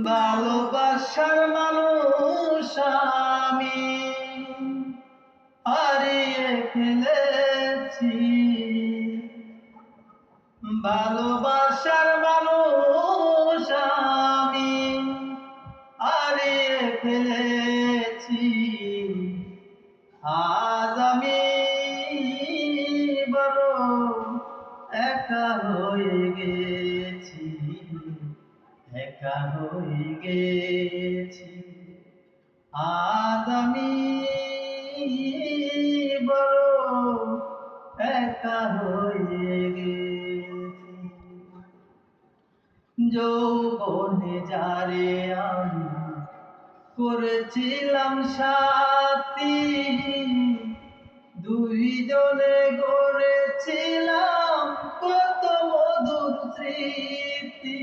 ভালোবাসার মানুষ আমি হারিয়ে ফেলেছি। ভালোবাসার মানুষ আমি হারিয়ে ফেলেছি। আজ আমি বড় একা হয়ে গেছি, একা হয়ে গেছি। আজ আমি বড় একা হয়ে গেছি। যৌবনে যারে আমি করেছিলাম সাথী, দুইজনে গড়েছিলাম কত মধুর স্মৃতি।